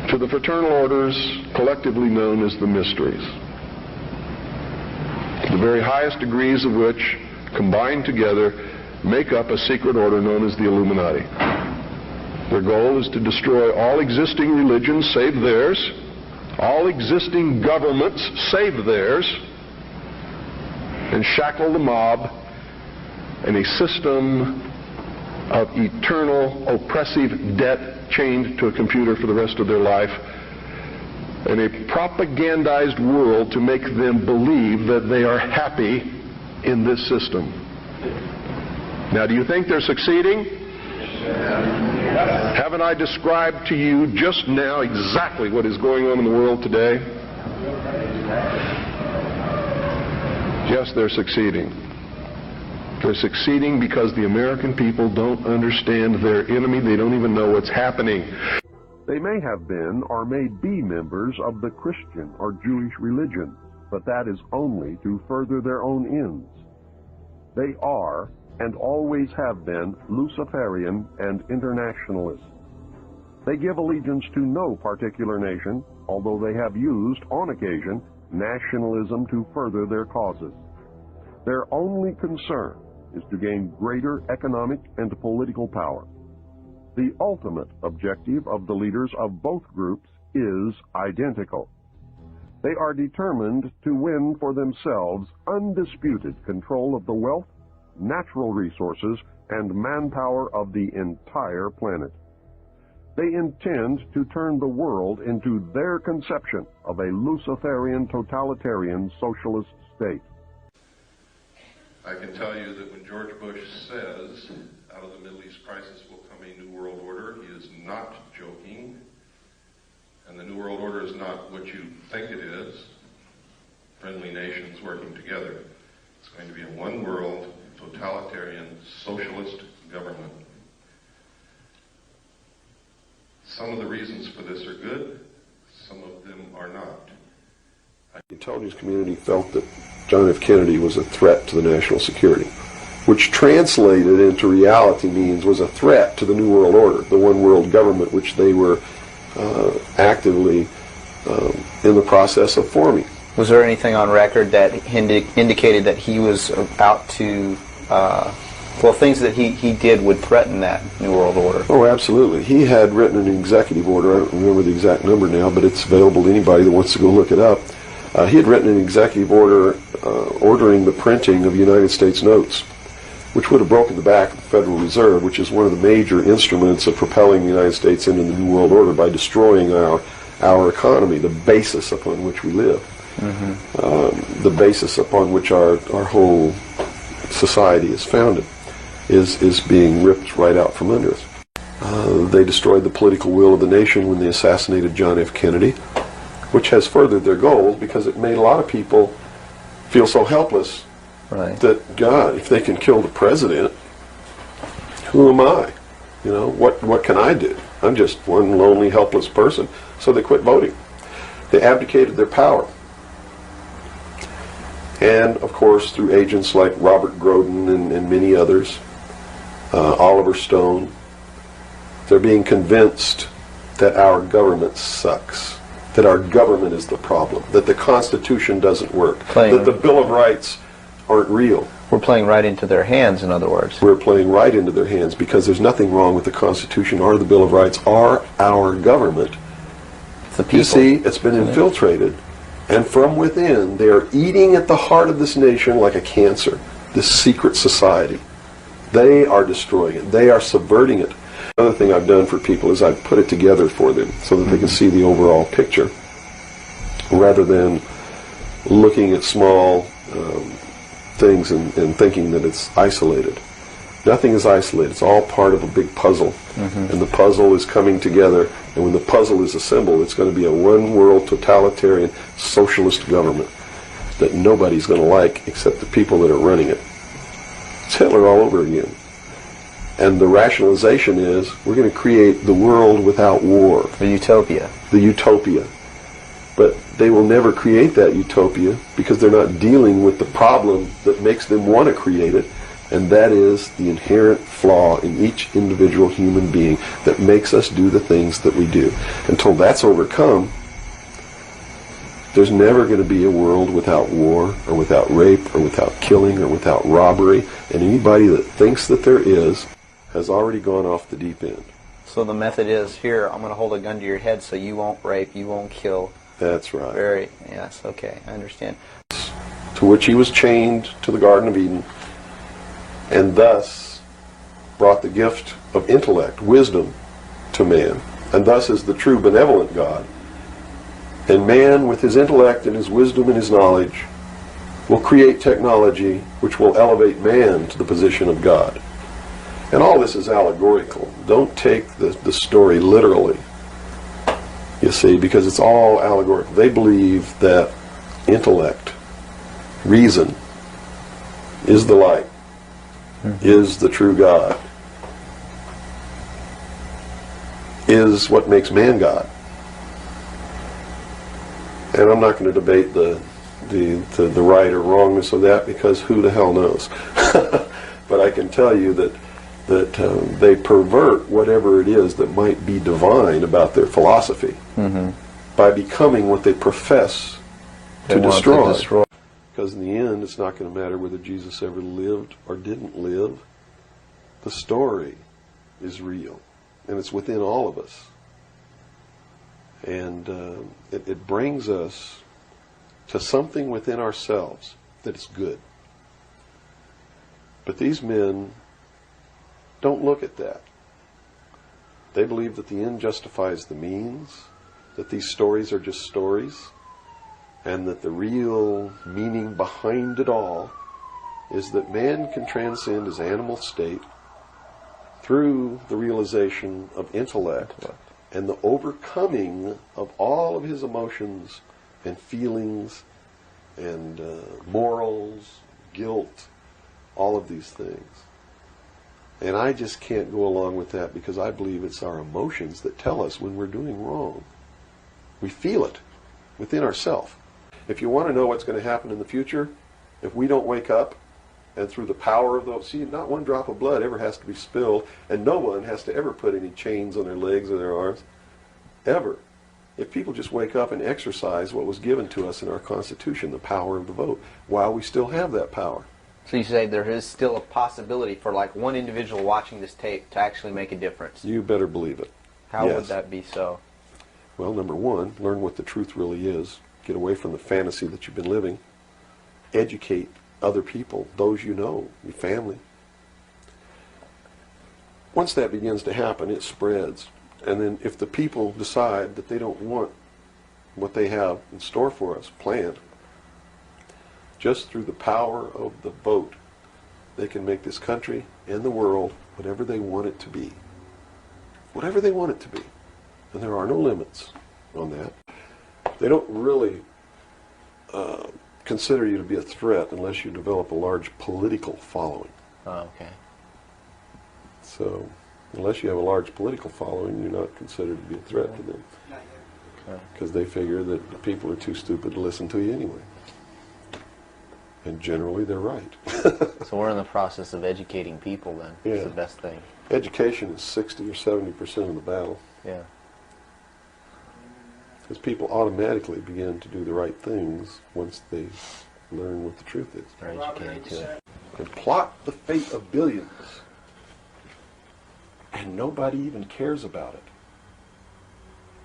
to the fraternal orders collectively known as the mysteries, the very highest degrees of which, combined together, make up a secret order known as the Illuminati. Their goal is to destroy all existing religions save theirs, all existing governments save theirs, and shackle the mob in a system of eternal oppressive debt chained to a computer for the rest of their life, in a propagandized world to make them believe that they are happy in this system. Now, do you think they're succeeding? Haven't I described to you just now exactly what is going on in the world today? Yes, they're succeeding. They're succeeding because the American people don't understand their enemy. They don't even know what's happening. They may have been or may be members of the Christian or Jewish religion, but that is only to further their own ends. They are and always have been Luciferian and internationalist. They give allegiance to no particular nation, although they have used, on occasion, nationalism to further their causes. Their only concern is to gain greater economic and political power. The ultimate objective of the leaders of both groups is identical. They are determined to win for themselves undisputed control of the wealth, natural resources, and manpower of the entire planet. They intend to turn the world into their conception of a Luciferian totalitarian socialist state. I can tell you that when George Bush says out of the Middle East crisis will come a new world order, he is not joking. And the new world order is not what you think it is, friendly nations working together. It's going to be a one world, totalitarian, socialist government. Some of the reasons for this are good, some of them are not. The intelligence community felt that John F. Kennedy was a threat to the national security, which translated into reality means was a threat to the New World Order, the one world government which they were actively in the process of forming. Was there anything on record that indicated that he was out to, things that he did would threaten that New World Order? Oh, absolutely. He had written an executive order. I don't remember the exact number now, but it's available to anybody that wants to go look it up. He had written an executive order ordering the printing of United States notes, which would have broken the back of the Federal Reserve, which is one of the major instruments of propelling the United States into the New World Order by destroying our economy, the basis upon which we live, the basis upon which our whole society is founded, is being ripped right out from under us. They destroyed the political will of the nation when they assassinated John F. Kennedy, which has furthered their goals because it made a lot of people feel so helpless that, God, if they can kill the president, who am I? You know, what can I do? I'm just one lonely, helpless person. So they quit voting. They abdicated their power. And, of course, through agents like Robert Groden and many others, Oliver Stone, they're being convinced that our government sucks, that our government is the problem, that the Constitution doesn't work, that the Bill of Rights aren't real. We're playing right into their hands, in other words. We're playing right into their hands because there's nothing wrong with the Constitution or the Bill of Rights or our government. It's the people. You see, it's been infiltrated, and from within, they are eating at the heart of this nation like a cancer, this secret society. They are destroying it. They are subverting it. Another thing I've done for people is I've put it together for them so that they can see the overall picture rather than looking at small things and thinking that it's isolated. Nothing is isolated. It's all part of a big puzzle. And the puzzle is coming together, and when the puzzle is assembled, it's going to be a one-world totalitarian socialist government that nobody's going to like except the people that are running it. It's Hitler all over again. And the rationalization is we're going to create the world without war. The utopia. The utopia. But they will never create that utopia because they're not dealing with the problem that makes them want to create it. And that is the inherent flaw in each individual human being that makes us do the things that we do. Until that's overcome, there's never going to be a world without war or without rape or without killing or without robbery. And anybody that thinks that there is has already gone off the deep end. So the method is, here, I'm going to hold a gun to your head so you won't rape, you won't kill. That's right. Yes, okay, I understand. To which he was chained to the Garden of Eden, and thus brought the gift of intellect, wisdom, to man, and thus is the true benevolent God. And man, with his intellect and his wisdom and his knowledge, will create technology which will elevate man to the position of God. And all this is allegorical. Don't take the story literally, you see, because it's all allegorical. They believe that intellect, reason, is the light, is the true God, is what makes man God. And I'm not going to debate the right or wrongness of that, because who the hell knows. But I can tell you that they pervert whatever it is that might be divine about their philosophy by becoming what they profess to destroy. Because in the end, it's not going to matter whether Jesus ever lived or didn't live. The story is real, and it's within all of us. And it brings us to something within ourselves that is good. But these men don't look at that. They believe that the end justifies the means, that these stories are just stories, and that the real meaning behind it all is that man can transcend his animal state through the realization of intellect and the overcoming of all of his emotions and feelings and morals, guilt, all of these things. And I just can't go along with that, because I believe it's our emotions that tell us when we're doing wrong. We feel it within ourselves. If you want to know what's going to happen in the future, if we don't wake up and through the power of those, see, not one drop of blood ever has to be spilled, and no one has to ever put any chains on their legs or their arms, ever. If people just wake up and exercise what was given to us in our Constitution, the power of the vote, while we still have that power. So you say there is still a possibility for like one individual watching this tape to actually make a difference. You better believe it. How Yes. would that be so? Well, number one, learn what the truth really is. Get away from the fantasy that you've been living. Educate other people, those you know, your family. Once that begins to happen, it spreads. And then if the people decide that they don't want what they have in store for us planned, just through the power of the vote, they can make this country and the world whatever they want it to be. Whatever they want it to be. And there are no limits on that. They don't really consider you to be a threat unless you develop a large political following. Oh, okay. So, unless you have a large political following, you're not considered to be a threat to them. Because they figure that the people are too stupid to listen to you anyway. And generally, they're right. So we're in the process of educating people then. Yeah. It's the best thing. Education is 60 or 70% of the battle. Yeah. Because people automatically begin to do the right things once they learn what the truth is. They're educated to it. And plot the fate of billions. And nobody even cares about it.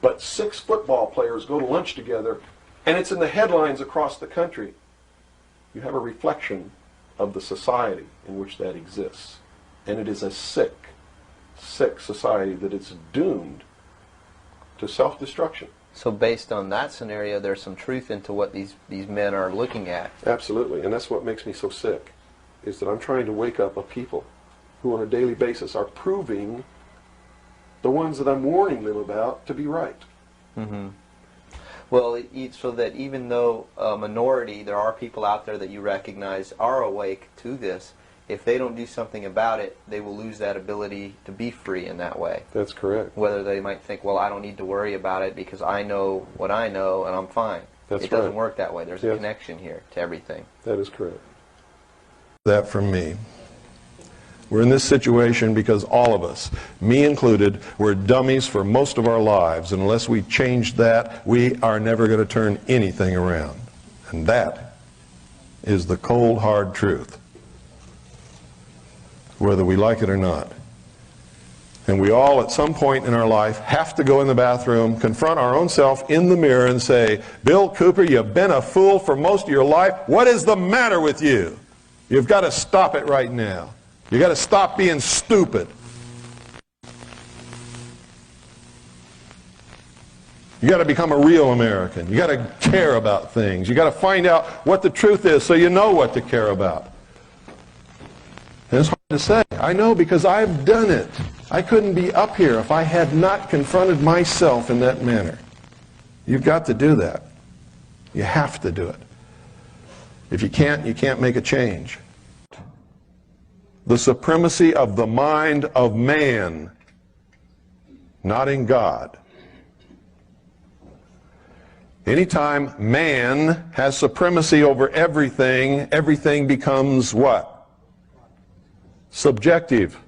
But 6 football players go to lunch together, and it's in the headlines across the country. You have a reflection of the society in which that exists. And it is a sick, sick society that is doomed to self-destruction. So based on that scenario, there's some truth into what these men are looking at. Absolutely. And that's what makes me so sick, is that I'm trying to wake up a people who on a daily basis are proving the ones that I'm warning them about to be right. Mm-hmm. Well, so that even though a minority, there are people out there that you recognize are awake to this, if they don't do something about it, they will lose that ability to be free in that way. That's correct. Whether they might think, well, I don't need to worry about it because I know what I know and I'm fine. That's It doesn't right. work that way. There's a Yes. connection here to everything. That is correct. That from me. We're in this situation because all of us, me included, we're dummies for most of our lives. And unless we change that, we are never going to turn anything around. And that is the cold, hard truth, whether we like it or not. And we all, at some point in our life, have to go in the bathroom, confront our own self in the mirror and say, Bill Cooper, you've been a fool for most of your life. What is the matter with you? You've got to stop it right now. You've got to stop being stupid. You got to become a real American. You got to care about things. You got to find out what the truth is so you know what to care about. And it's hard to say. I know because I've done it. I couldn't be up here if I had not confronted myself in that manner. You've got to do that. You have to do it. If you can't make a change. The supremacy of the mind of man, not in God. Anytime man has supremacy over everything, everything becomes what? Subjective.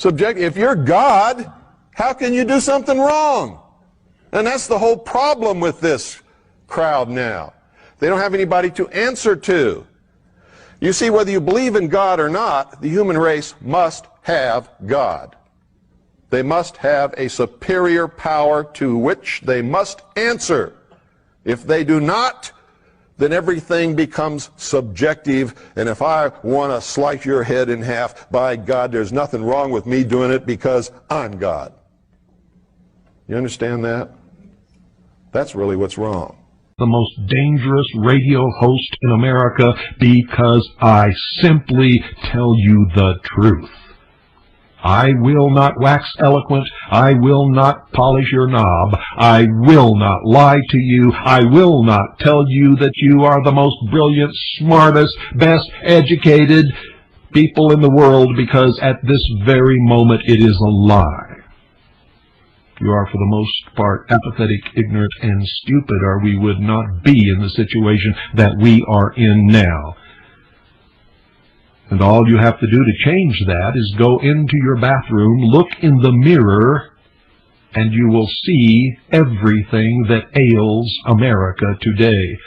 If you're God, how can you do something wrong? And that's the whole problem with this crowd now. They don't have anybody to answer to. You see, whether you believe in God or not, the human race must have God. They must have a superior power to which they must answer. If they do not, then everything becomes subjective, and if I want to slice your head in half, by God, there's nothing wrong with me doing it because I'm God. You understand that? That's really what's wrong. The most dangerous radio host in America because I simply tell you the truth. I will not wax eloquent. I will not polish your knob. I will not lie to you. I will not tell you that you are the most brilliant, smartest, best educated people in the world, because at this very moment it is a lie. You are for the most part apathetic, ignorant, and stupid, or we would not be in the situation that we are in now. And all you have to do to change that is go into your bathroom, look in the mirror, and you will see everything that ails America today.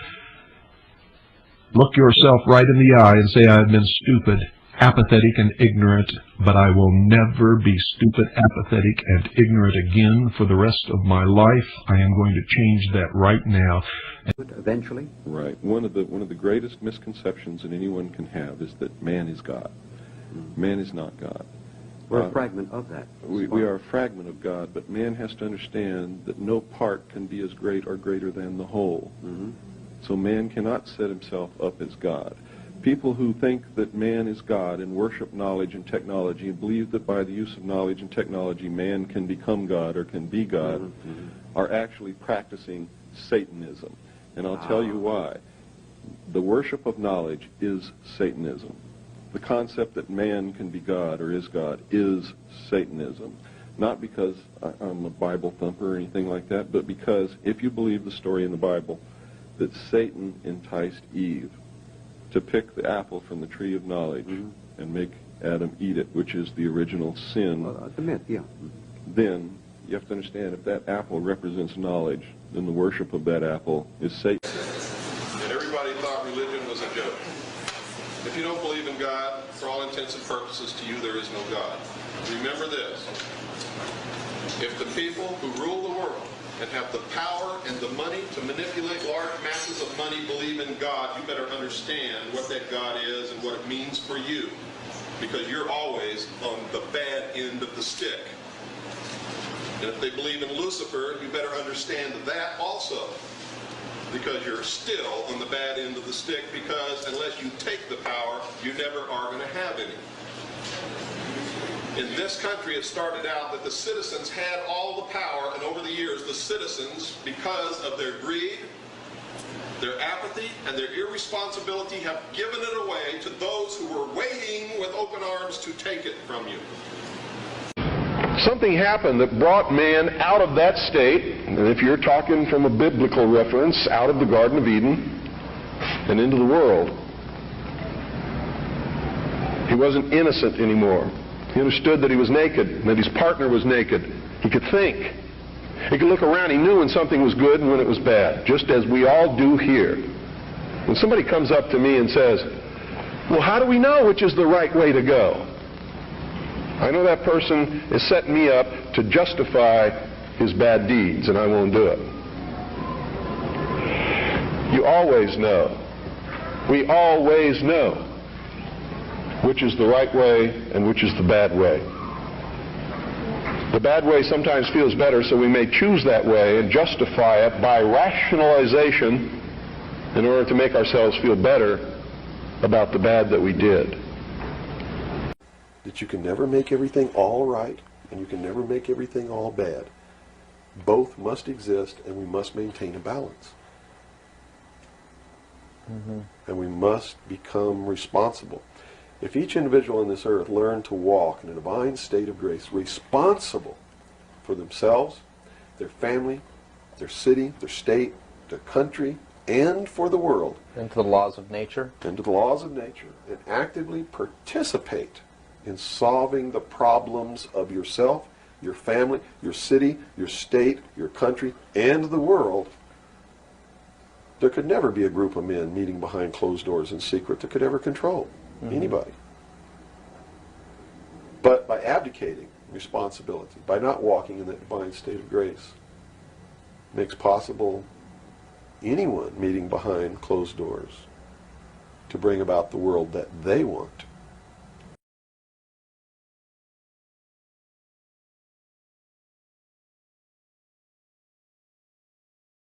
Look yourself right in the eye and say, I've been stupid, apathetic, and ignorant, but I will never be stupid, apathetic, and ignorant again for the rest of my life. I am going to change that right now. Eventually? Right. One of the greatest misconceptions that anyone can have is that man is God. Man is not God. We're a fragment of that. We are a fragment of God, but man has to understand that no part can be as great or greater than the whole. So man cannot set himself up as God. People who think that man is God and worship knowledge and technology and believe that by the use of knowledge and technology man can become God or can be God are actually practicing Satanism. And I'll tell you why. The worship of knowledge is Satanism. The concept that man can be God or is God is Satanism. Not because I'm a Bible thumper or anything like that, but because if you believe the story in the Bible that Satan enticed Eve to pick the apple from the tree of knowledge and make Adam eat it, which is the original sin, the myth, yeah. Then you have to understand, if that apple represents knowledge, then the worship of that apple is Satan. And everybody thought religion was a joke. If you don't believe in God, for all intents and purposes, to you there is no God. Remember this. If the people who rule the world and have the power and the money to manipulate large masses of money believe in God, you better understand what that God is and what it means for you, because you're always on the bad end of the stick. And if they believe in Lucifer, you better understand that also, because you're still on the bad end of the stick, because unless you take the power, you never are going to have any. In this country, it started out that the citizens had all the power, and over the years, the citizens, because of their greed, their apathy, and their irresponsibility, have given it away to those who were waiting with open arms to take it from you. Something happened that brought man out of that state, and if you're talking from a biblical reference, out of the Garden of Eden and into the world. He wasn't innocent anymore. He understood that he was naked, and that his partner was naked. He could think. He could look around. He knew when something was good and when it was bad, just as we all do here. When somebody comes up to me and says, well, how do we know which is the right way to go? I know that person is setting me up to justify his bad deeds, and I won't do it. You always know. We always know which is the right way and which is the bad way. The bad way sometimes feels better, so we may choose that way and justify it by rationalization in order to make ourselves feel better about the bad that we did. That you can never make everything all right, and you can never make everything all bad. Both must exist, and we must maintain a balance. And we must become responsible. If each individual on this earth learned to walk in a divine state of grace, responsible for themselves, their family, their city, their state, their country, and for the world, And to the laws of nature. and to the laws of nature, and actively participate in solving the problems of yourself, your family, your city, your state, your country, and the world, there could never be a group of men meeting behind closed doors in secret that could ever control anybody. But by abdicating responsibility, by not walking in that divine state of grace, makes possible anyone meeting behind closed doors to bring about the world that they want.